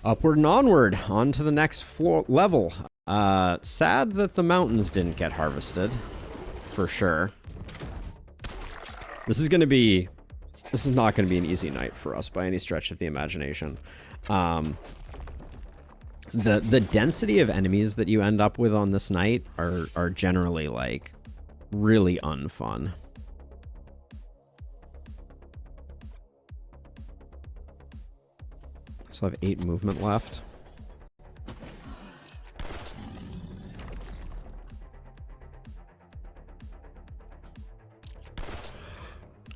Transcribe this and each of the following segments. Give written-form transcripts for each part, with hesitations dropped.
Upward and onward, on to the next level. Sad that the mountains didn't get harvested, for sure. This is not going to be an easy night for us by any stretch of the imagination. The density of enemies that you end up with on this night are generally, like, really unfun. So I have 8 movement left.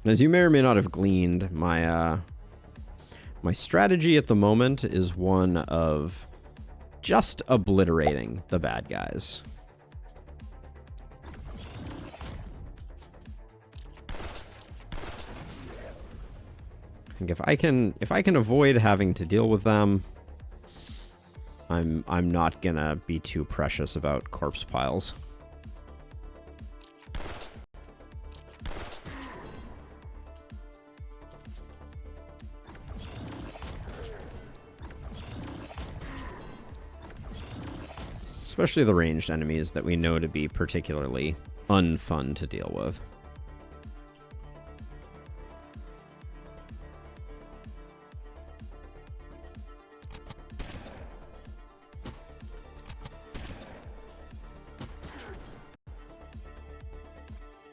As you may or may not have gleaned, my strategy at the moment is one of just obliterating the bad guys. I think if I can avoid having to deal with them, I'm not gonna be too precious about corpse piles. Especially the ranged enemies that we know to be particularly unfun to deal with.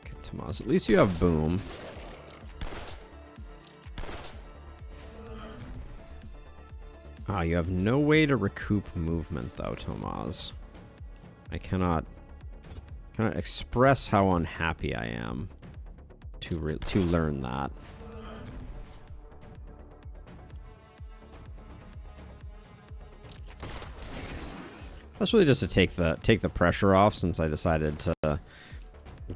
Okay, Tomas, at least you have boom. Ah, you have no way to recoup movement though, Tomas. I cannot express how unhappy I am to learn that. That's really just to take the pressure off, since I decided to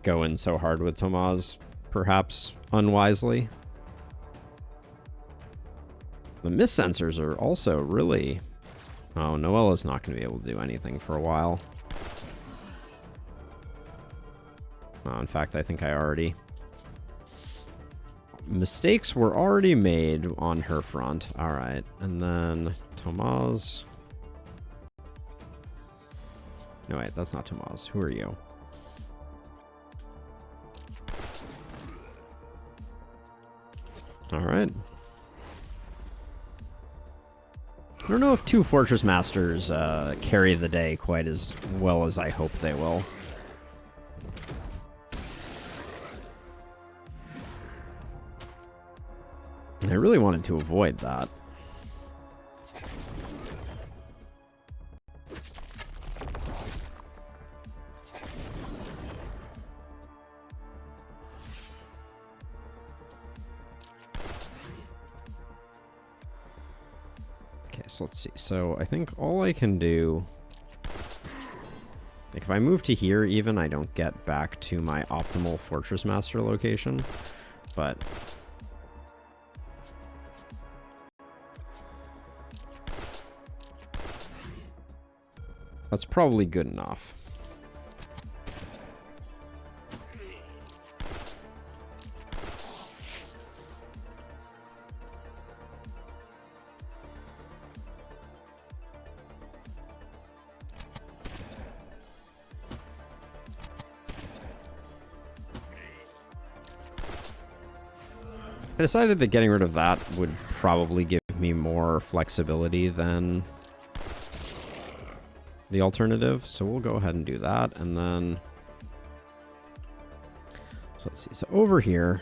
go in so hard with Tomas, perhaps unwisely. The mist sensors are also really... Oh, Noella's not going to be able to do anything for a while. In fact, I think I already... Mistakes were already made on her front. Alright, and then Tomas... No, wait, that's not Tomas. Who are you? Alright. I don't know if 2 Fortress Masters carry the day quite as well as I hope they will. I really wanted to avoid that. Okay, so let's see. So I think all I can do... Like, if I move to here even, I don't get back to my optimal Fortress Master location. But... that's probably good enough. I decided that getting rid of that would probably give me more flexibility than the alternative, so we'll go ahead and do that. And then, so let's see, so over here,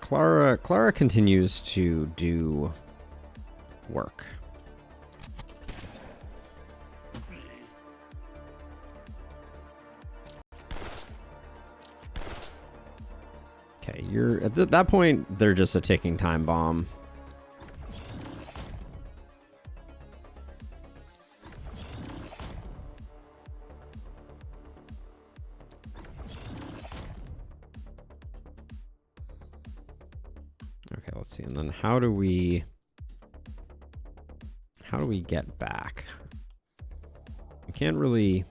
Clara continues to do work. Okay, you're at that point, they're just a ticking time bomb. Okay, let's see. And then how do we get back? We can't really...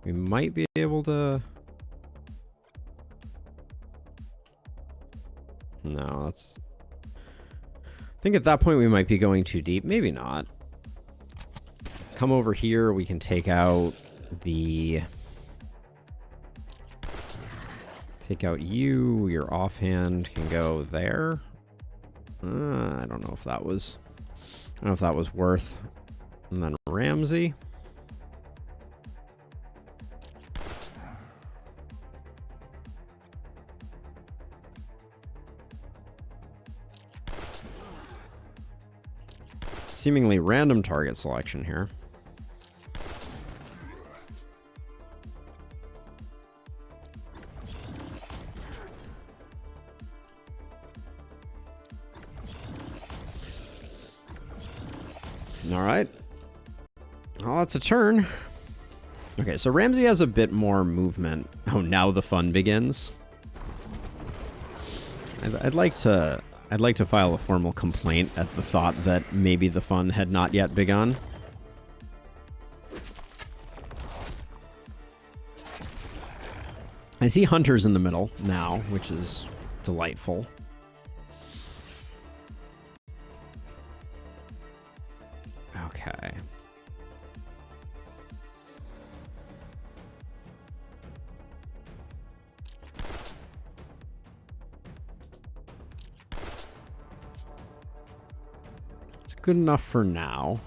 We might be able to... No, that's... I think at that point we might be going too deep. Maybe not. Come over here. We can take out the... Take out you. Your offhand can go there. I don't know if that was... I don't know if that was worth. And then Ramsey. Seemingly random target selection here. All right. Oh, that's a turn. Okay, so Ramsey has a bit more movement. Oh, now the fun begins. I'd like to file a formal complaint at the thought that maybe the fun had not yet begun. I see hunters in the middle now, which is delightful. Okay. It's good enough for now.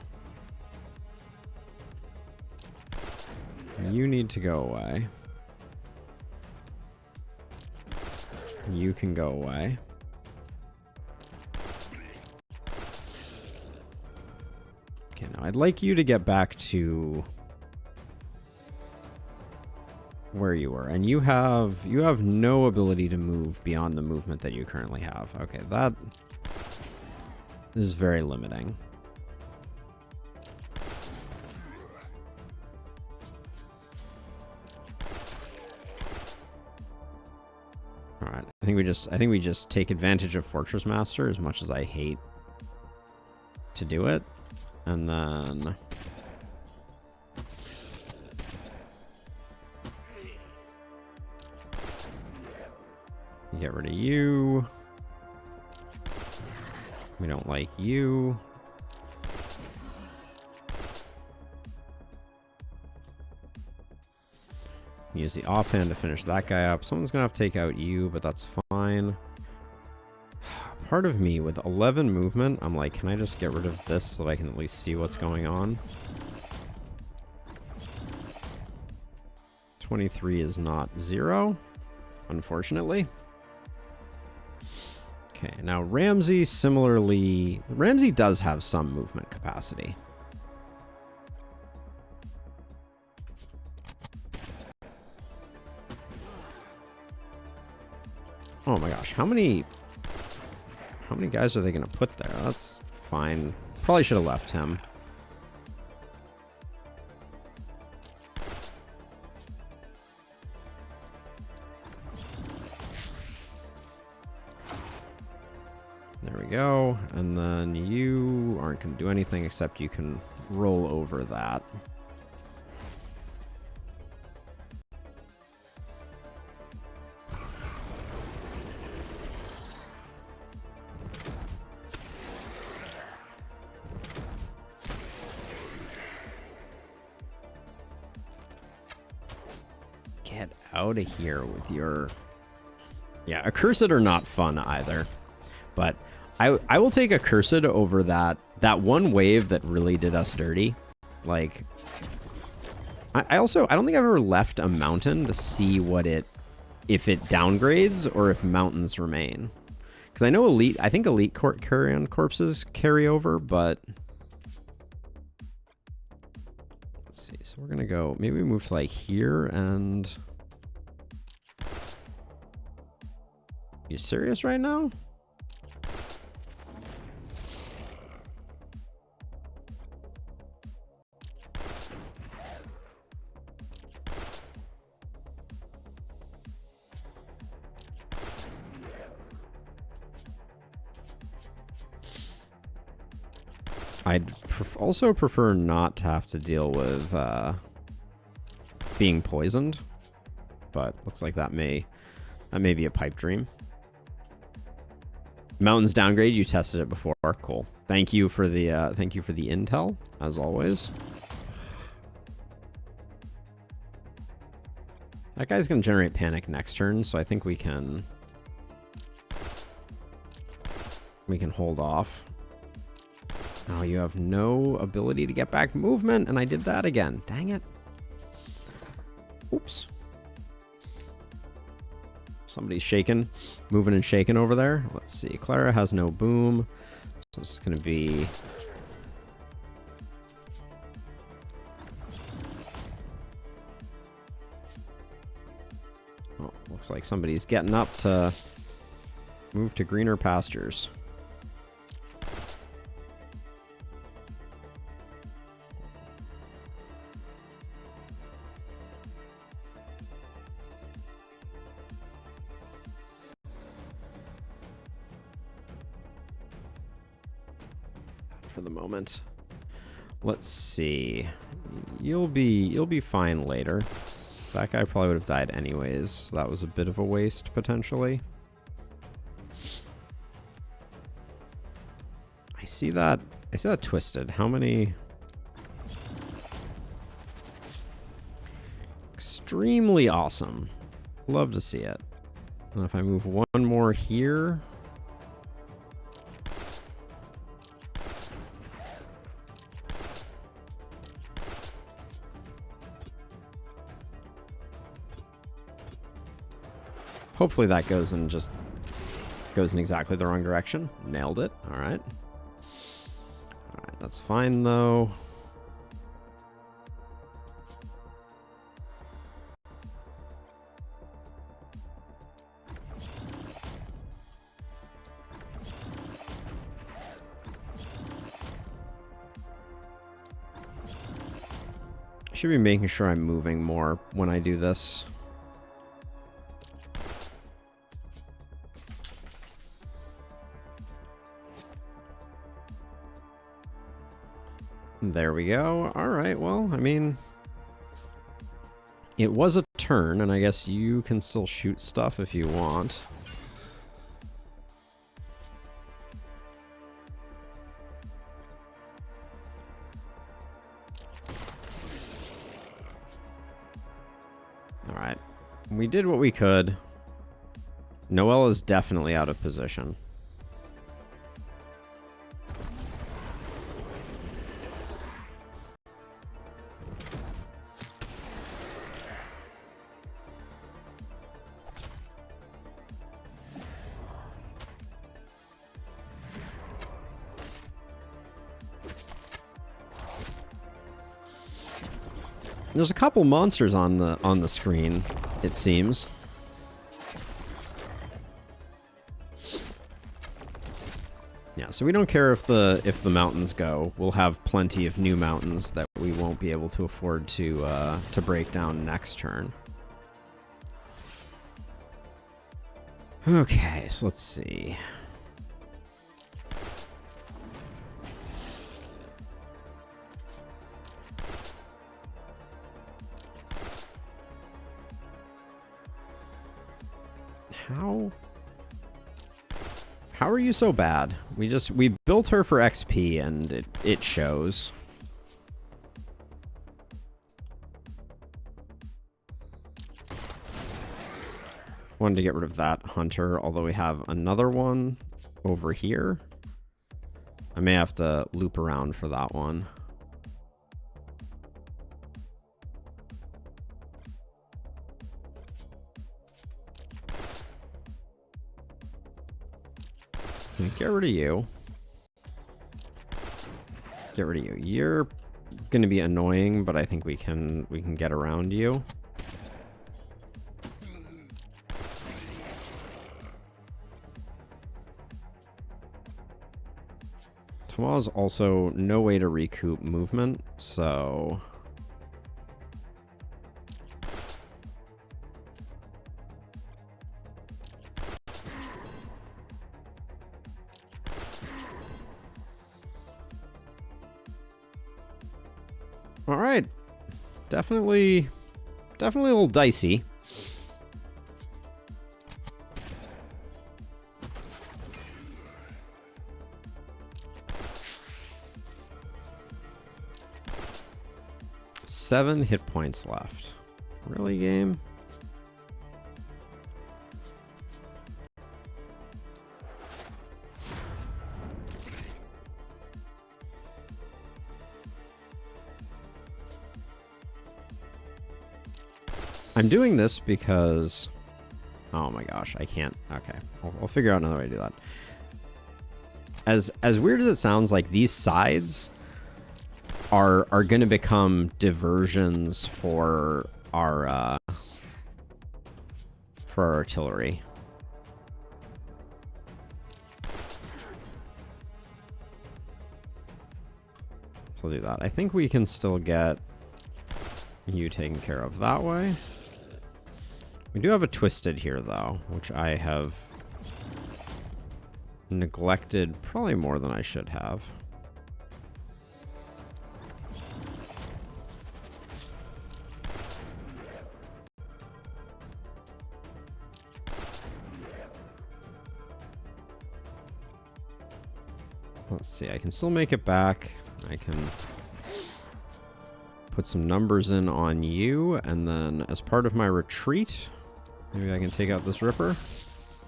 You need to go away. You can go away. Okay, now I'd like you to get back to where you were, and you have no ability to move beyond the movement that you currently have. Okay, that is very limiting. All right, I think we just take advantage of Fortress Master, as much as I hate to do it. And then get rid of you. We don't like you. Use the offhand to finish that guy up. Someone's gonna have to take out you, but that's fine. Part of me with 11 movement, I'm like, can I just get rid of this so that I can at least see what's going on? 23 is not 0, unfortunately. Okay, now Ramsey similarly... Ramsey does have some movement capacity. Oh my gosh, how many guys are they going to put there? That's fine. Probably should have left him. There we go. And then you aren't going to do anything except you can roll over that. Get out of here with your... Yeah, accursed are not fun either. But I will take accursed over that one wave that really did us dirty. Like, I don't think I've ever left a mountain to see what if it downgrades or if mountains remain. Because I know I think elite carrion corpses carry over, but let's see. So we're gonna go. Maybe we move to like here and. You serious right now? I'd also prefer not to have to deal with being poisoned, but looks like that may be a pipe dream. Mountains downgrade. You tested it before. Cool. Thank you for the intel, as always. That guy's gonna generate panic next turn, so I think we can hold off. Oh, you have no ability to get back movement, and I did that again. Dang it. Oops. Somebody's shaking, moving and shaking over there. Let's see. Clara has no boom. So it's going to be... Oh, looks like somebody's getting up to move to greener pastures. For the moment. Let's see. You'll be fine later. That guy probably would have died anyways. So that was a bit of a waste potentially. I see that twisted. How many? Extremely awesome. Love to see it. And if I move one more here, hopefully that goes in exactly the wrong direction. Nailed it. All right. All right, that's fine though. I should be making sure I'm moving more when I do this. There we go. All right, well, I mean, it was a turn, and I guess you can still shoot stuff if you want. All right. We did what we could. Noelle is definitely out of position. There's a couple monsters on the screen, it seems. Yeah, so we don't care if the mountains go. We'll have plenty of new mountains that we won't be able to afford to break down next turn. Okay, so let's see. How are you so bad? We built her for XP and it shows. Wanted to get rid of that hunter, although we have another one over here. I may have to loop around for that one. Get rid of you. Get rid of you. You're going to be annoying, but I think we can get around you. Tomah's also no way to recoup movement, so... All right, definitely a little dicey. 7 hit points left. Really, game? I'm doing this because... Oh my gosh, I can't. Okay, I'll figure out another way to do that. As weird as it sounds, like these sides are going to become diversions for our artillery. So I'll do that. I think we can still get you taken care of that way. We do have a twisted here though, which I have neglected probably more than I should have. Let's see, I can still make it back. I can put some numbers in on you, and then as part of my retreat, maybe I can take out this Ripper.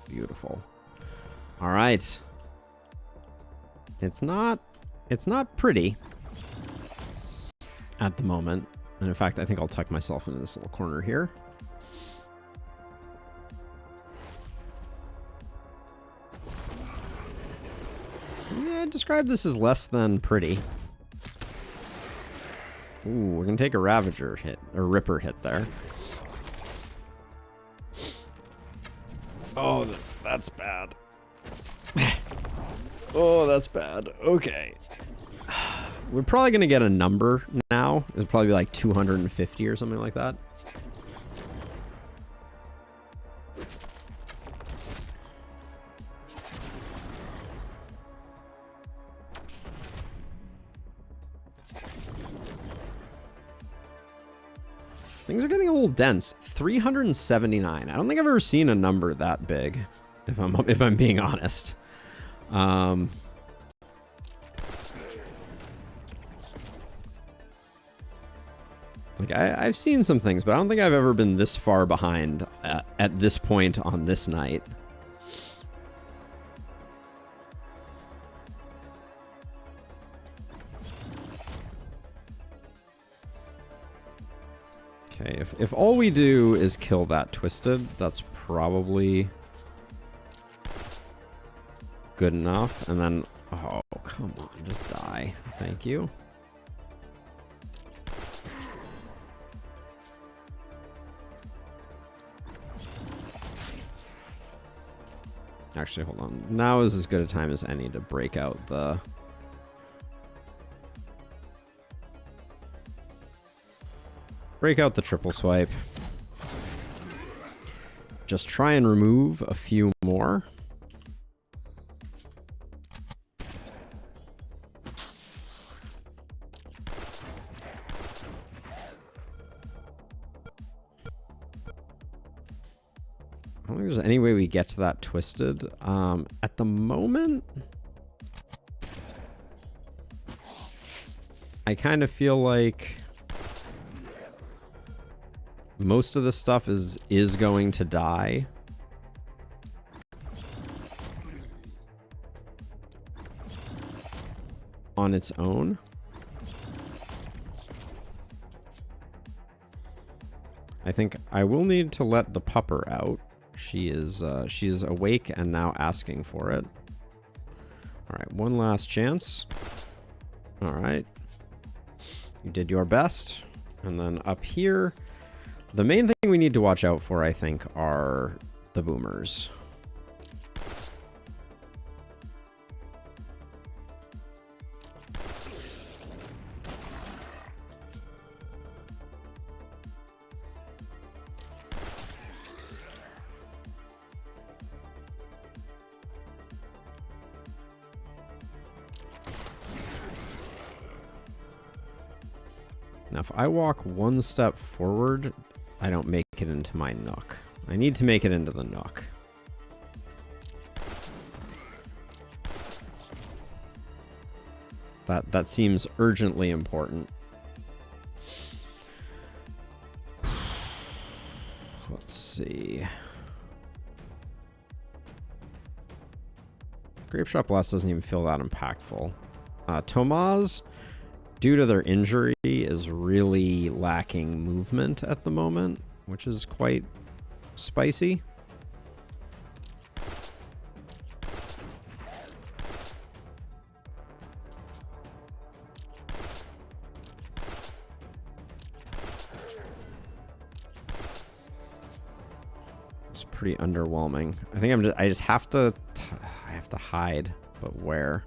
Beautiful. All right. It's not pretty at the moment. And in fact, I think I'll tuck myself into this little corner here. Yeah, I'd describe this as less than pretty. Ooh, we're gonna take a Ravager hit, or Ripper hit there. Oh, that's bad. Oh, that's bad. Okay. We're probably gonna get a number now. It'll probably be like 250 or something like that. Things are getting a little dense. 379. I don't think I've ever seen a number that big, if I'm being honest. Like I've seen some things, but I don't think I've ever been this far behind at this point on this night. Okay, if all we do is kill that twisted, that's probably good enough. And then, oh, come on, just die. Thank you. Actually, hold on. Now is as good a time as any to break out the... Break out the triple swipe. Just try and remove a few more. I don't think there's any way we get to that twisted. At the moment, I kind of feel like most of the stuff is going to die. On its own. I think I will need to let the pupper out. She is awake and now asking for it. All right, one last chance. All right. You did your best. And then up here, the main thing we need to watch out for, I think, are the boomers. Now, if I walk one step forward, I don't make it into my nook. I need to make it into the nook. That seems urgently important. see. Grape Shot Blast doesn't even feel that impactful. Tomaz, due to their injury, is really lacking movement at the moment, which is quite spicy. It's pretty underwhelming. I think I just have to hide, but where?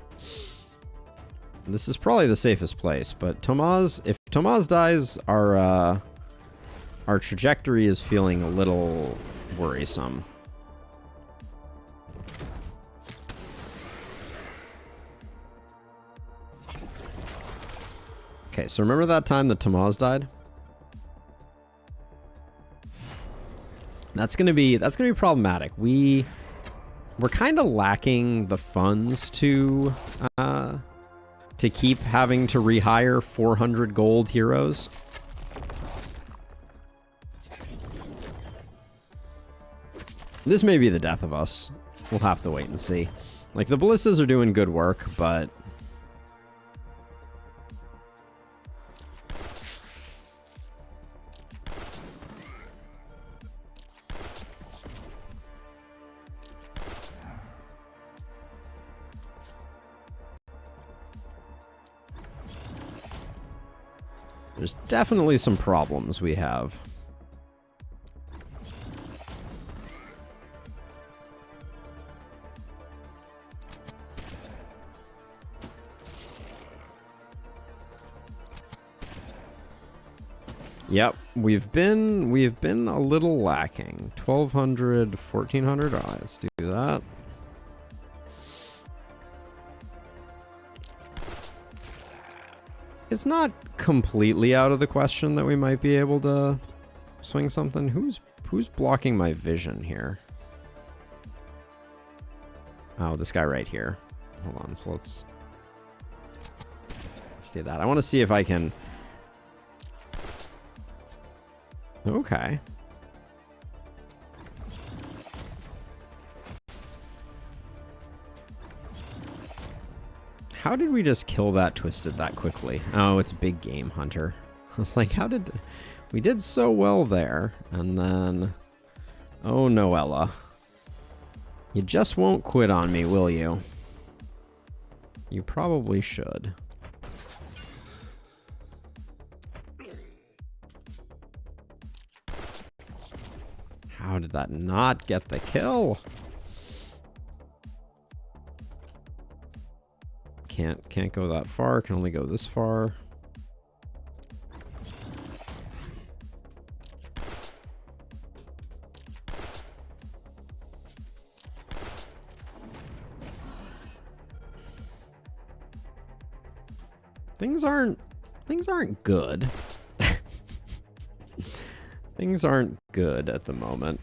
This is probably the safest place, but Tomaz, if Tomaz dies, our trajectory is feeling a little worrisome. Okay, so remember that time that Tomaz died? That's gonna be problematic. We're kind of lacking the funds to keep having to rehire 400 gold heroes. This may be the death of us. We'll have to wait and see. Like, the ballistas are doing good work, but there's definitely some problems we have. Yep, we've been a little lacking. 1200, 1400. All right, let's do that. It's not completely out of the question that we might be able to swing something. Who's blocking my vision here? Oh, this guy right here. Hold on, so let's do that. I want to see if I can. Okay. How did we just kill that Twisted that quickly? Oh, it's Big Game Hunter. I was like, how did... We did so well there, and then... Oh, Noella. You just won't quit on me, will you? You probably should. How did that not get the kill? Can't go that far, can only go this far. Things aren't good. Things aren't good at the moment.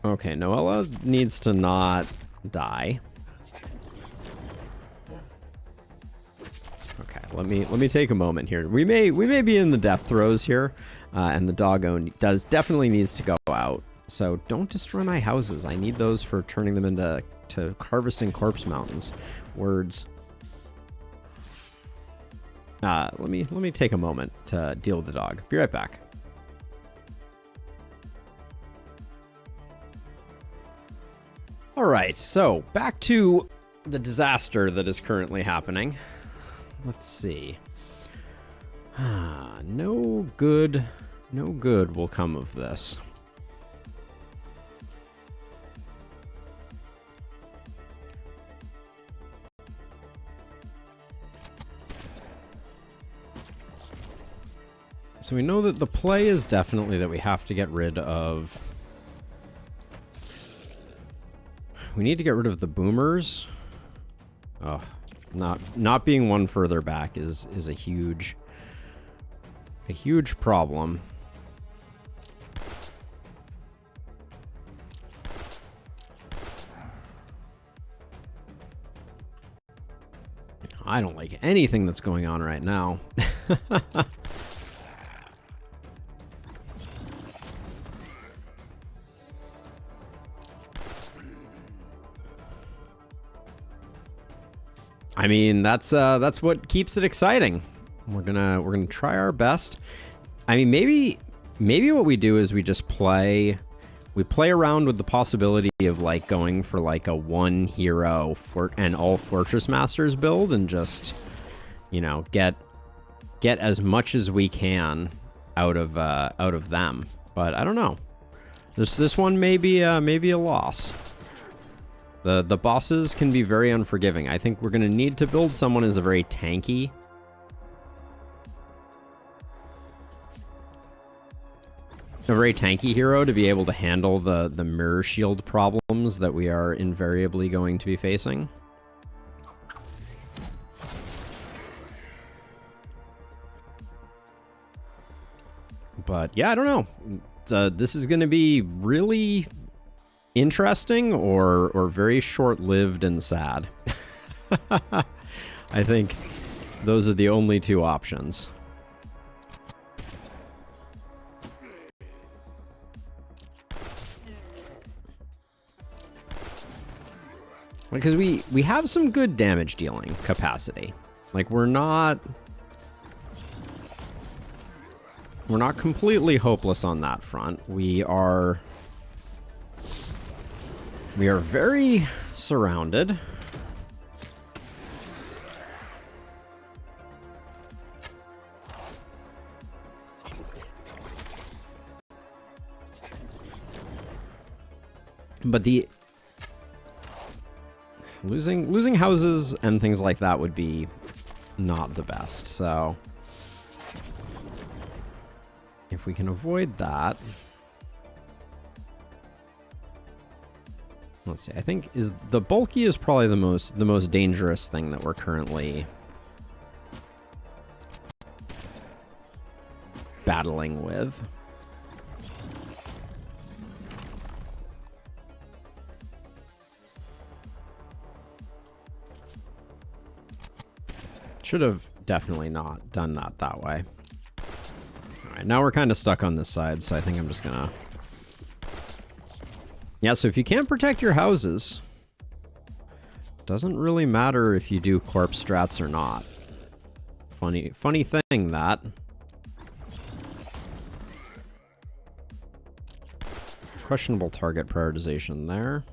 Okay, Noella needs to not die. Okay, let me take a moment here. We may be in the death throes here, and the doggo definitely needs to go out. So don't destroy my houses. I need those for turning them into harvesting corpse mountains. Words. Let me take a moment to deal with the dog. Be right back. All right, so back to the disaster that is currently happening. Let's see. No good will come of this. So we know that the play is definitely that we have to get rid of... We need to get rid of the boomers. Oh, not being one further back is a huge problem. I don't like anything that's going on right now. I mean, that's what keeps it exciting. We're gonna try our best. I mean, maybe what we do is we just play around with the possibility of like going for like a one hero and all Fortress Masters build and just, you know, get as much as we can out of them. But I don't know. This one may be a loss. The bosses can be very unforgiving. I think we're gonna need to build someone as a very tanky. A very tanky hero to be able to handle the mirror shield problems that we are invariably going to be facing. But yeah, I don't know. This is going to be really interesting or very short-lived and sad. I think those are the only two options. Because we have some good damage dealing capacity. Like we're not completely hopeless on that front. We are very surrounded. But losing houses and things like that would be not the best. So if we can avoid that, let's see. I think the bulky is probably the most dangerous thing that we're currently battling with. Should have definitely not done that way. All right, now we're kind of stuck on this side, so I think I'm just gonna... Yeah, so if you can't protect your houses, doesn't really matter if you do corpse strats or not. Funny thing, that. Questionable target prioritization there.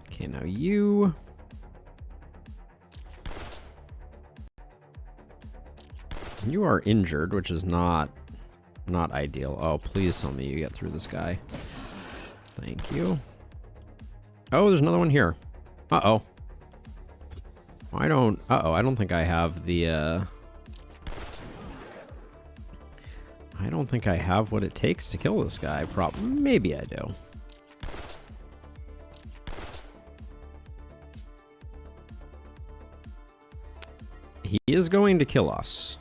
Okay, now you... You are injured, which is not ideal. Oh, please tell me you get through this guy. Thank you. Oh, there's another one here. Uh-oh. I don't think I have the, I don't think I have what it takes to kill this guy. Maybe I do. He is going to kill us,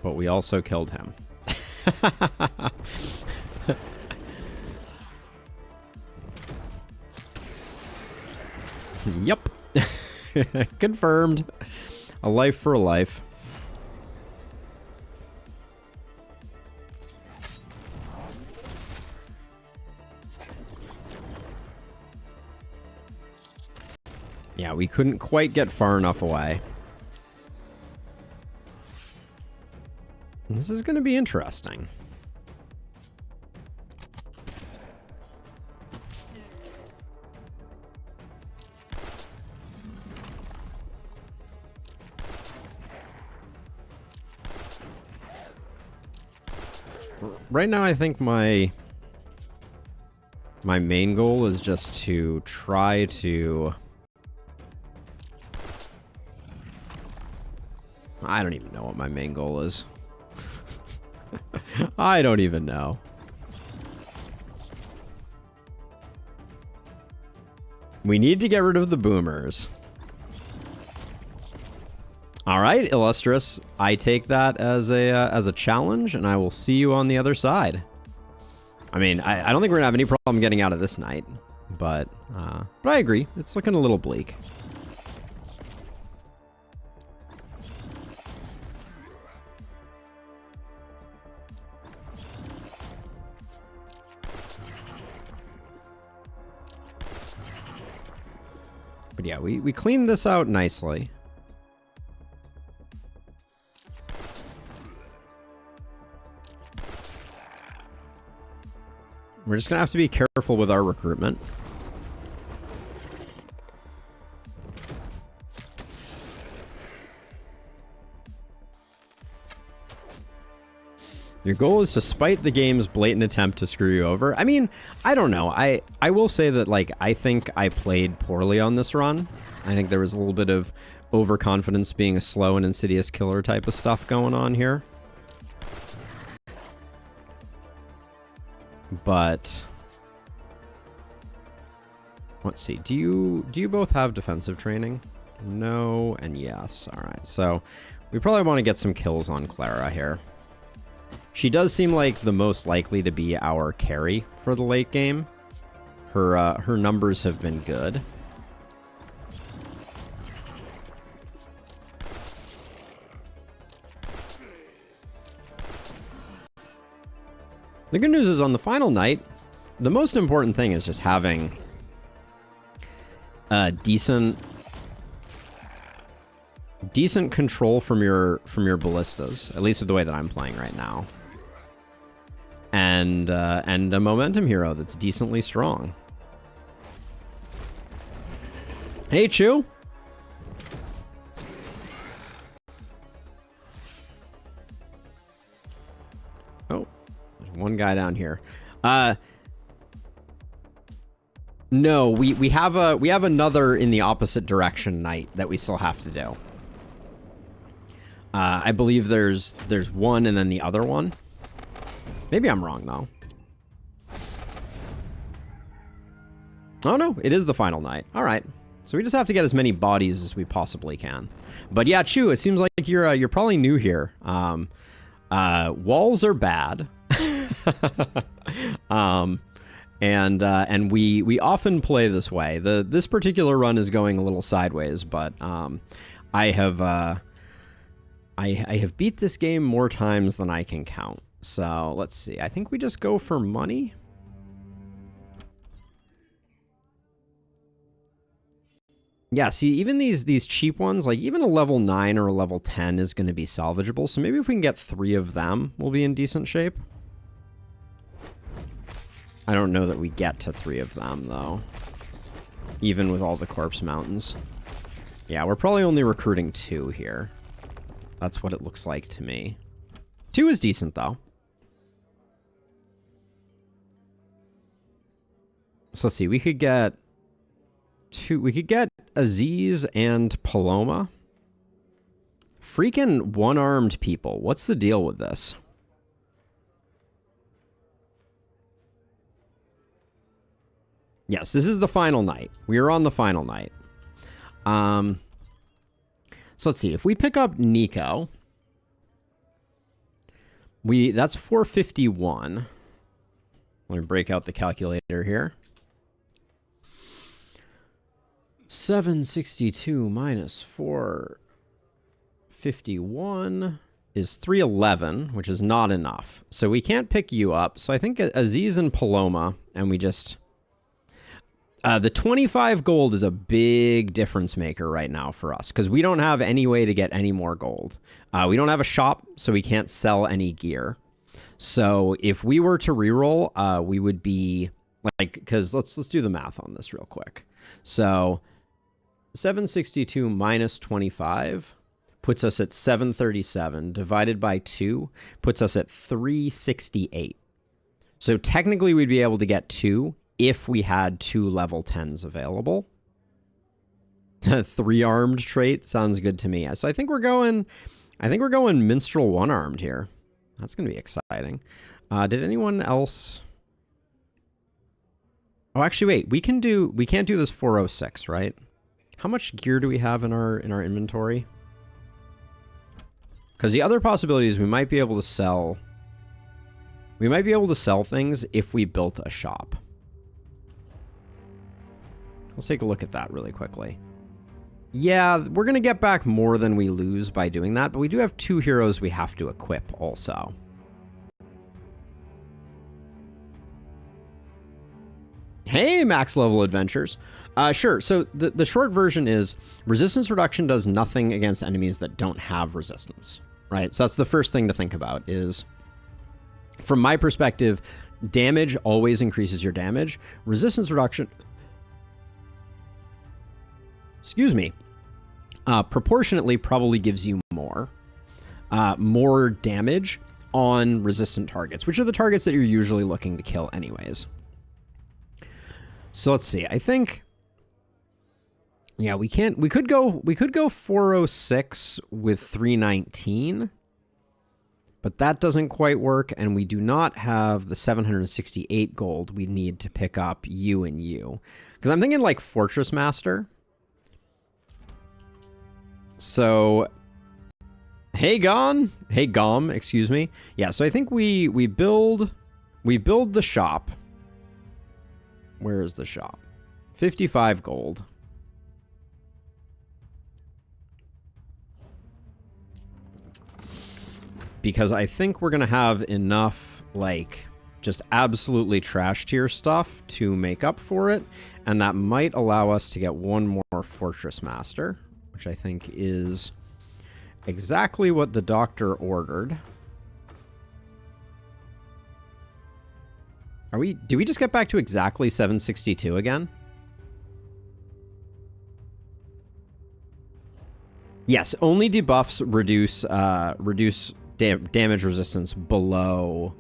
but we also killed him. Yep. Confirmed. A life for a life. Yeah, we couldn't quite get far enough away. This is going to be interesting. Right now, I think my main goal is just to try to... I don't even know what my main goal is. I don't even know. We need to get rid of the boomers. All right, Illustrious. I take that as a challenge, and I will see you on the other side. I mean, I don't think we're gonna have any problem getting out of this night, but I agree. It's looking a little bleak. But yeah, we cleaned this out nicely. We're just going to have to be careful with our recruitment. Your goal is to spite the game's blatant attempt to screw you over. I mean, I don't know. I will say that, like, I think I played poorly on this run. I think there was a little bit of overconfidence, being a slow and insidious killer type of stuff going on here. But let's see. Do you both have defensive training? No and yes. All right. So we probably want to get some kills on Clara here. She does seem like the most likely to be our carry for the late game. Her numbers have been good. The good news is on the final night, the most important thing is just having decent control from your ballistas, at least with the way that I'm playing right now. And a momentum hero that's decently strong. Hey, Chew. Oh, there's one guy down here. No, we have another in the opposite direction night that we still have to do. I believe there's one and then the other one. Maybe I'm wrong, though. Oh, no. It is the final night. All right. So we just have to get as many bodies as we possibly can. But yeah, Chew, it seems like you're probably new here. Walls are bad. And we often play this way. This particular run is going a little sideways, but I have beat this game more times than I can count. So let's see. I think we just go for money. Yeah, see, even these cheap ones, like even a level 9 or a level 10 is going to be salvageable. So maybe if we can get 3 of them, we'll be in decent shape. I don't know that we get to 3 of them, though. Even with all the corpse mountains. Yeah, we're probably only recruiting 2 here. That's what it looks like to me. 2 is decent, though. So let's see. We could get 2. We could get Aziz and Paloma. Freaking one-armed people. What's the deal with this? Yes, this is the final night. We are on the final night. So let's see. If we pick up Nico, that's 451. Let me break out the calculator here. 762 minus 451 is 311, which is not enough. So we can't pick you up. So I think Aziz and Paloma, and we just... the 25 gold is a big difference maker right now for us, because we don't have any way to get any more gold. We don't have a shop, so we can't sell any gear. So if we were to reroll, we would be like, because let's do the math on this real quick. So 762 minus 25 puts us at 737, divided by 2 puts us at 368. So technically we'd be able to get 2 if we had 2 level 10s available. 3-armed trait sounds good to me. So I think we're going minstrel 1-armed here. That's going to be exciting. Did anyone else? Oh, actually, wait. We can't do this 406, right? How much gear do we have in our inventory? Because the other possibility is we might be able to sell... We might be able to sell things if we built a shop. Let's take a look at that really quickly. Yeah, we're going to get back more than we lose by doing that, but we do have 2 heroes we have to equip also. Hey, max level adventures. Sure, so the short version is resistance reduction does nothing against enemies that don't have resistance, right? So that's the first thing to think about is, from my perspective, damage always increases your damage. Resistance reduction... Excuse me. Proportionately probably gives you more damage on resistant targets, which are the targets that you're usually looking to kill anyways. So let's see. I think, yeah, we could go 406 with 319, but that doesn't quite work, and we do not have the 768 gold we need to pick up U and U, because I'm thinking like Fortress Master. So, hey Gom, excuse me. Yeah, so I think we build the shop. Where is the shop? 55 gold. Because I think we're gonna have enough, like, just absolutely trash tier stuff to make up for it, and that might allow us to get one more Fortress Master, which I think is exactly what the doctor ordered. Did we just get back to exactly 762 again? Yes, only debuffs reduce damage resistance below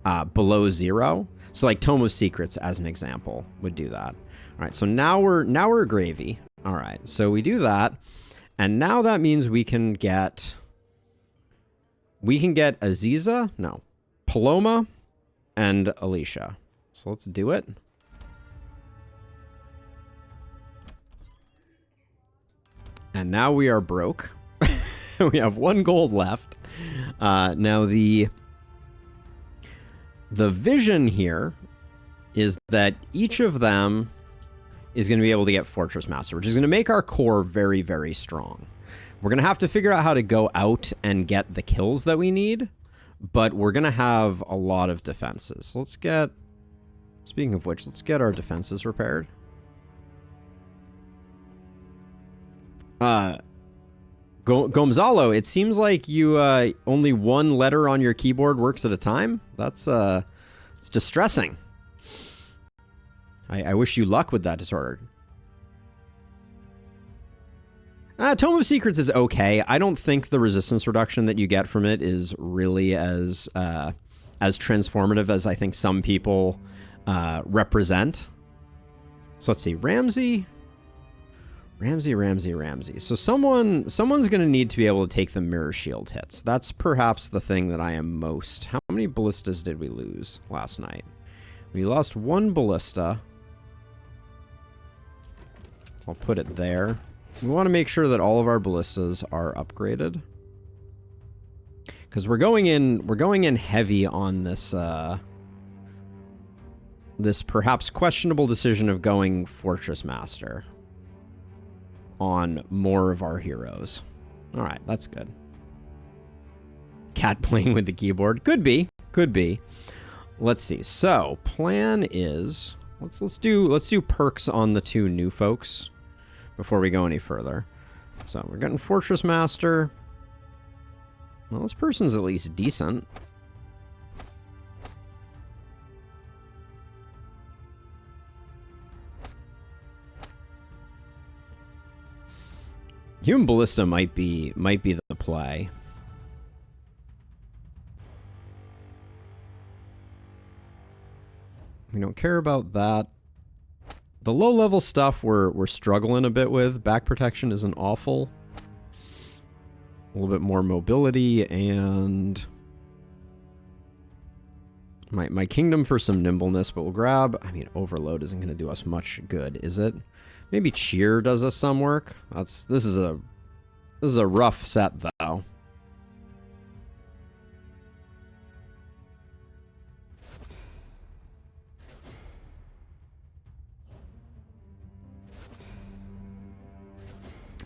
0. So like Tome of Secrets as an example would do that. All right, so now we're gravy. All right, so we do that, and now that means we can get Aziza, no, Paloma, and Alicia. So let's do it. And now we are broke. We have 1 gold left. Now the vision here is that each of them is going to be able to get Fortress Master, which is going to make our core very, very strong. We're going to have to figure out how to go out and get the kills that we need, but we're going to have a lot of defenses. So let's get, speaking of which, let's get our defenses repaired. Gomzalo, it seems like you only 1 letter on your keyboard works at a time. That's it's distressing. I wish you luck with that disorder. Tome of Secrets is okay. I don't think the resistance reduction that you get from it is really as transformative as I think some people represent. So let's see, Ramsey. So someone's going to need to be able to take the mirror shield hits. That's perhaps the thing that I am most... How many ballistas did we lose last night? We lost 1 ballista. I'll put it there. We want to make sure that all of our ballistas are upgraded, because we're going in heavy on this this perhaps questionable decision of going Fortress Master on more of our heroes. All right, that's good. Cat playing with the keyboard. Could be. Let's see. So, plan is let's do perks on the 2 new folks before we go any further. So, we're getting Fortress Master. Well, this person's at least decent. Human Ballista might be the play. We don't care about that. The low-level stuff we're struggling a bit with. Back protection isn't awful. A little bit more mobility and my kingdom for some nimbleness, but we'll grab... I mean, Overload isn't going to do us much good, is it? Maybe Cheer does us some work. This is a rough set, though.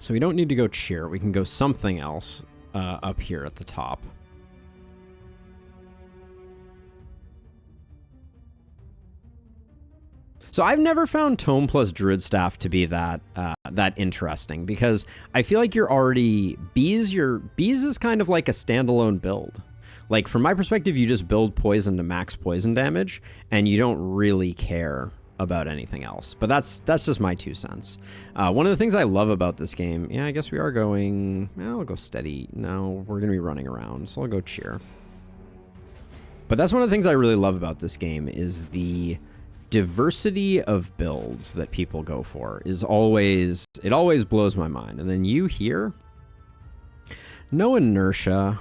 So we don't need to go cheer. We can go something else up here at the top. So I've never found Tome plus Druid Staff to be that interesting, because I feel like you're already... Bees is kind of like a standalone build. Like, from my perspective, you just build poison to max poison damage, and you don't really care about anything else. But that's just my 2 cents. One of the things I love about this game... Yeah, I guess we are going... I'll go steady. No, we're going to be running around, so I'll go cheer. But that's one of the things I really love about this game, is the diversity of builds that people go for is always... It always blows my mind. And then you here... No inertia.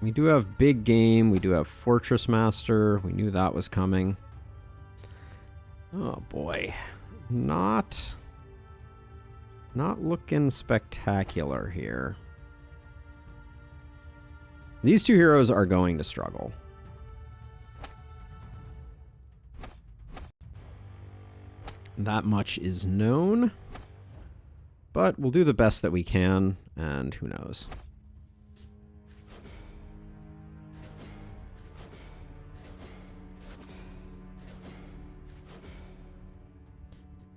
We do have Big Game. We do have Fortress Master. We knew that was coming. Oh boy. Not looking spectacular here. These 2 heroes are going to struggle. That much is known. But we'll do the best that we can, and who knows.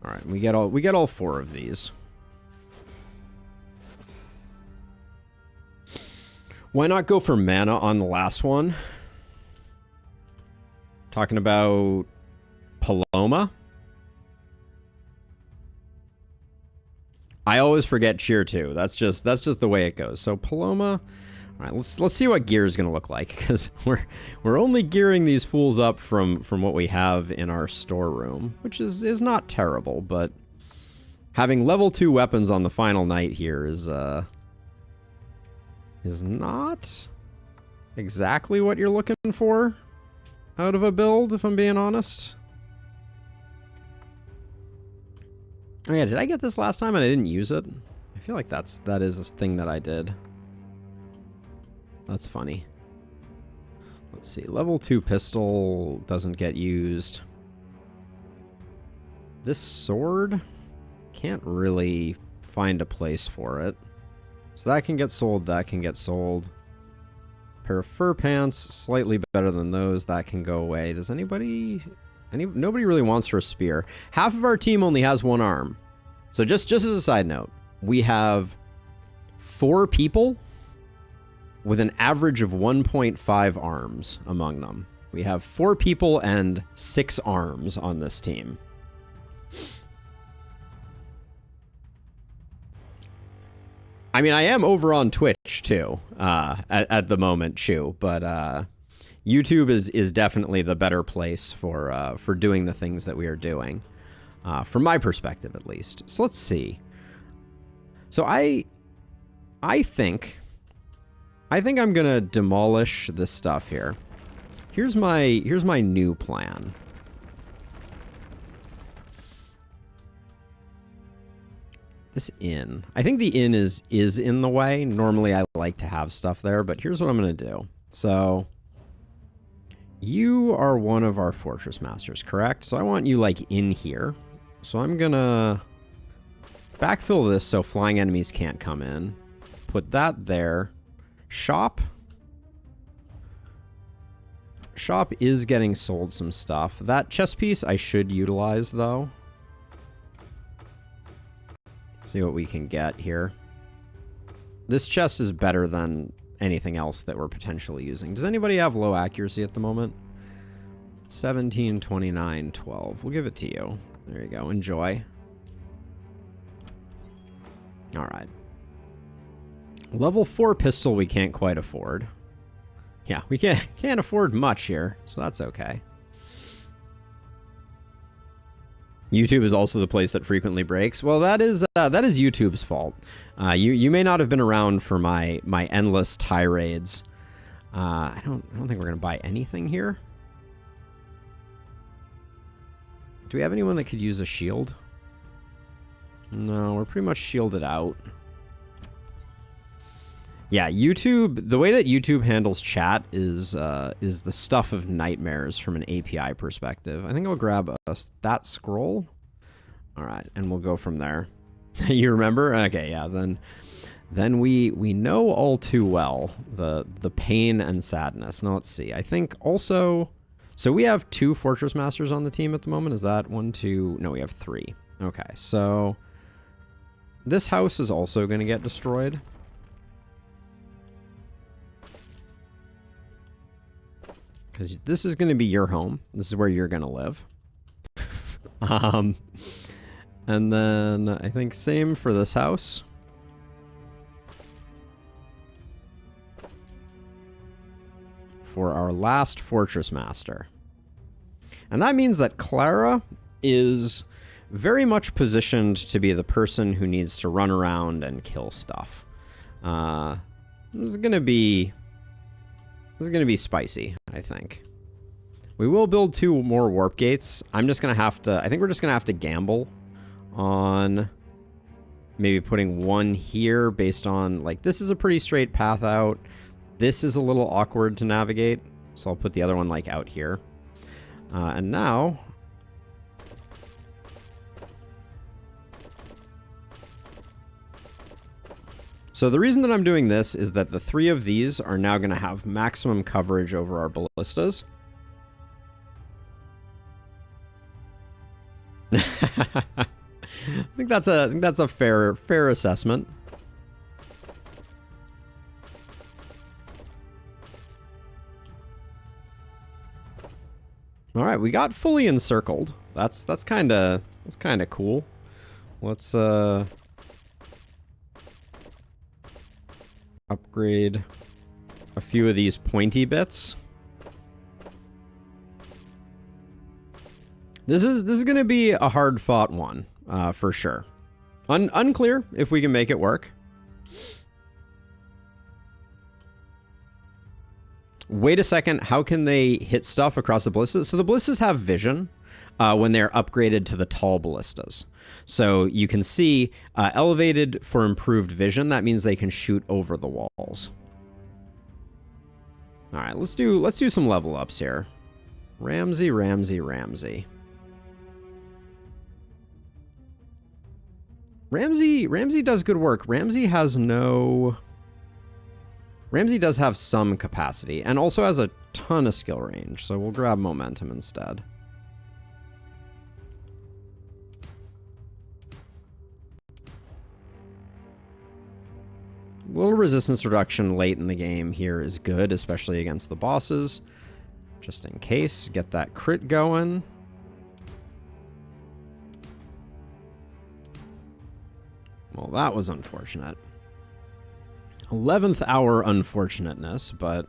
All right, we get all 4 of these. Why not go for mana on the last one? Talking about Paloma. I always forget cheer too. That's just the way it goes. So Paloma. All right, let's see what gear is going to look like, because we're only gearing these fools up from what we have in our storeroom, which is not terrible, but having level 2 weapons on the final night here is not exactly what you're looking for out of a build, if I'm being honest. Oh yeah, did I get this last time and I didn't use it? I feel like that is a thing that I did. That's funny. Let's see. Level 2 pistol doesn't get used. This sword can't really find a place for it. So that can get sold, that can get sold. Pair of fur pants, slightly better than those. That can go away. Does nobody really wants for a spear. Half of our team only has 1 arm. So just as a side note, we have 4 people with an average of 1.5 arms among them. We have 4 people and 6 arms on this team. I mean, I am over on Twitch too, at the moment, Chew, but YouTube is definitely the better place for doing the things that we are doing, from my perspective at least. So let's see. So I think I'm gonna demolish this stuff here. Here's my new plan. This inn. I think the inn is in the way. Normally I like to have stuff there, but here's what I'm gonna do. So you are one of our fortress masters, correct? So I want you like in here. So I'm gonna backfill this so flying enemies can't come in. Put that there. Shop. Shop is getting sold some stuff. That chest piece I should utilize though. See what we can get here. This chest is better than anything else that we're potentially using. Does anybody have low accuracy at the moment? 17, 29, 12. We'll give it to you. There you go. Enjoy. All right. Level 4 pistol we can't quite afford. Yeah, we can't afford much here, so that's okay. YouTube is also the place that frequently breaks. Well, that is YouTube's fault. You may not have been around for my endless tirades. I don't think we're gonna buy anything here. Do we have anyone that could use a shield? No, we're pretty much shielded out. Yeah, YouTube. The way that YouTube handles chat is the stuff of nightmares from an API perspective. I think I'll grab that scroll. All right, and we'll go from there. You remember? Okay, yeah, then we know all too well the pain and sadness. Now let's see. I think also, so we have 2 Fortress Masters on the team at the moment. Is that 1, 2? No, we have 3. Okay, so this house is also going to get destroyed. Because this is going to be your home. This is where you're going to live. And then I think same for this house. For our last Fortress Master. And that means that Clara is very much positioned to be the person who needs to run around and kill stuff. This is gonna be spicy, I think. We will build 2 more warp gates. I'm just gonna have to, I think we're just gonna have to gamble on maybe putting 1 here based on, like, this is a pretty straight path out. This is a little awkward to navigate, so I'll put the other one, like, out here. And now... So the reason that I'm doing this is that the 3 of these are now going to have maximum coverage over our ballistas. I think that's a fair assessment. All right, we got fully encircled. That's kind of cool. Let's upgrade a few of these pointy bits. This is going to be a hard-fought one, for sure. Unclear if we can make it work. Wait a second, how can they hit stuff across the ballistas? So the ballistas have vision when they're upgraded to the tall ballistas. So you can see elevated for improved vision. That means they can shoot over the walls. All right, let's do some level ups here. Ramsey. Ramsey does good work. Ramsey does have some capacity and also has a ton of skill range, so we'll grab momentum instead. A little resistance reduction late in the game here is good, especially against the bosses. Just in case, get that crit going. Well, that was unfortunate. 11th hour unfortunateness, but...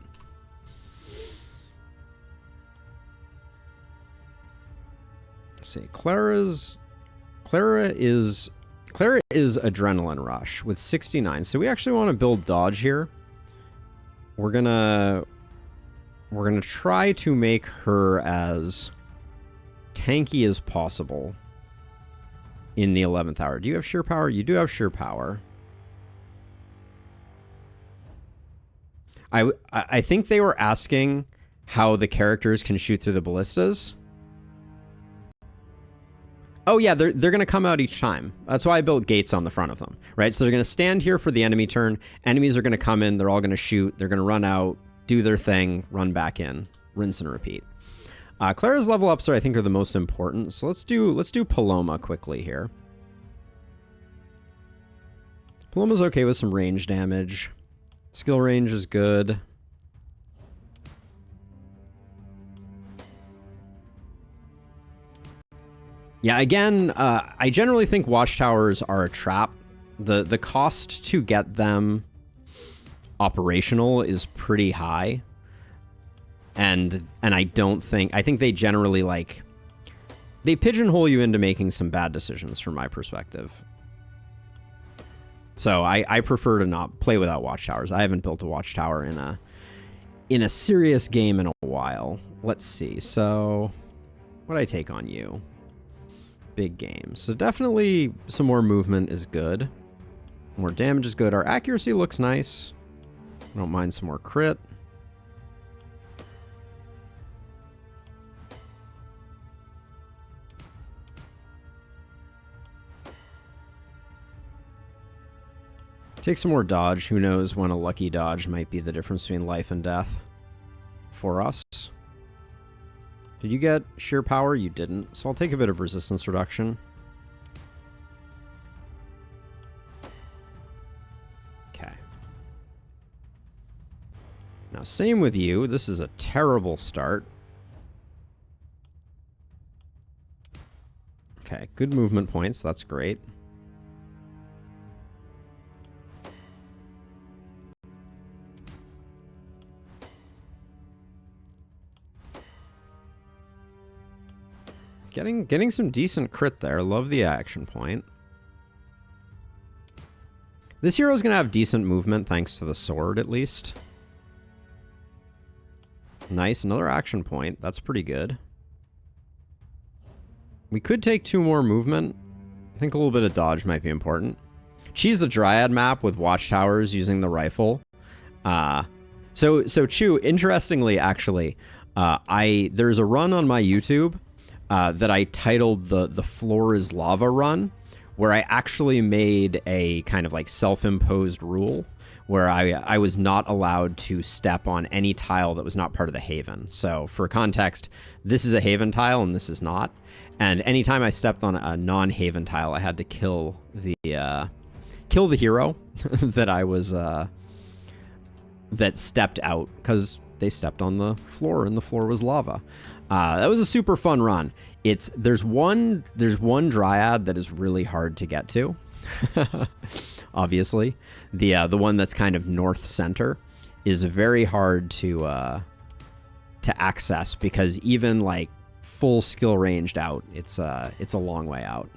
Let's see, Clara is Adrenaline Rush with 69. So we actually want to build dodge here. We're gonna try to make her as tanky as possible in the 11th hour. Do you have sheer power? You do have sheer power. I think they were asking how the characters can shoot through the ballistas. Oh yeah, they're going to come out each time. That's why I built gates on the front of them, right? So they're going to stand here for the enemy turn. Enemies are going to come in. They're all going to shoot. They're going to run out, do their thing, run back in, rinse and repeat. Clara's level ups I think are the most important. So let's do Paloma quickly here. Paloma's okay with some range damage. Skill range is good. Yeah, again, I generally think watchtowers are a trap. The cost to get them operational is pretty high. And I think they generally, like, they pigeonhole you into making some bad decisions from my perspective. So I prefer to not play without watchtowers. I haven't built a watchtower in a serious game in a while. Let's see. So what'd I take on you? Big game. So definitely some more movement is good. More damage is good. Our accuracy looks nice. I don't mind some more crit. Take some more dodge. Who knows when a lucky dodge might be the difference between life and death for us. Did you get sheer power? You didn't. So I'll take a bit of resistance reduction. Okay. Now, same with you. This is a terrible start. Okay, good movement points. That's great. Getting some decent crit there. Love the action point. This hero's gonna have decent movement thanks to the sword, at least. Nice, another action point. That's pretty good. We could take 2 more movement. I think a little bit of dodge might be important. Choose the Dryad map with watchtowers using the rifle. So Chu, interestingly, actually, there's a run on my YouTube that I titled the Floor is Lava run, where I actually made a kind of like self-imposed rule where I was not allowed to step on any tile that was not part of the Haven. So for context, this is a Haven tile and this is not. And anytime I stepped on a non-Haven tile, I had to kill the hero that I was that stepped out because they stepped on the floor and the floor was lava. That was a super fun run. There's one Dryad that is really hard to get to. Obviously, the one that's kind of north center is very hard to access because even like full skill ranged out, it's a long way out.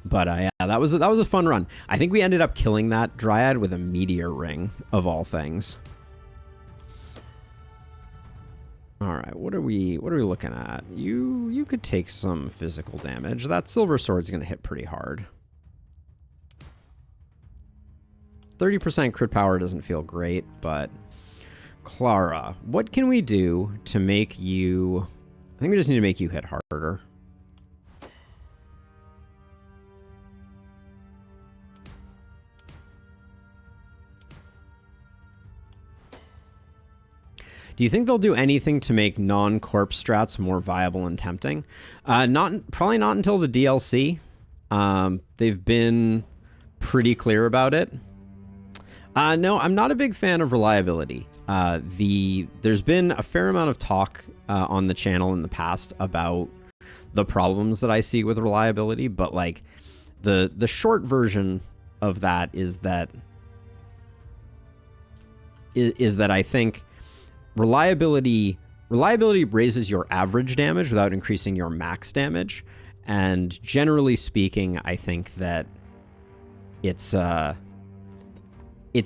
But yeah, that was a fun run. I think we ended up killing that Dryad with a meteor ring of all things. All right, what are we looking at? You could take some physical damage. That silver sword's gonna hit pretty hard. 30% crit power doesn't feel great, but Clara, what can we do to make you... I think we just need to make you hit harder. Do you think they'll do anything to make non-corpse strats more viable and tempting? Probably not until the DLC. They've been pretty clear about it. No, I'm not a big fan of reliability. There's been a fair amount of talk on the channel in the past about the problems that I see with reliability, but like the short version of that is that I think reliability raises your average damage without increasing your max damage, and generally speaking, I think that it's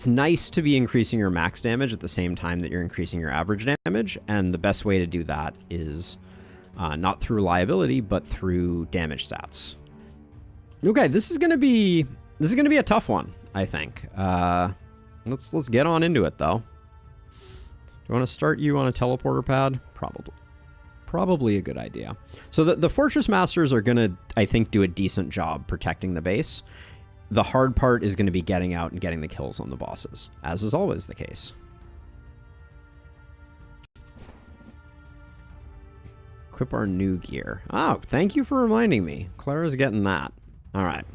nice to be increasing your max damage at the same time that you're increasing your average damage, and the best way to do that is not through reliability, but through damage stats. Okay, this is gonna be a tough one, I think. Let's get on into it though. Do you want to start you on a teleporter pad? Probably a good idea. So the Fortress Masters are gonna, I think, do a decent job protecting the base. The hard part is going to be getting out and getting the kills on the bosses, as is always the case. Equip our new gear. Oh, thank you for reminding me. Clara's getting that. All right.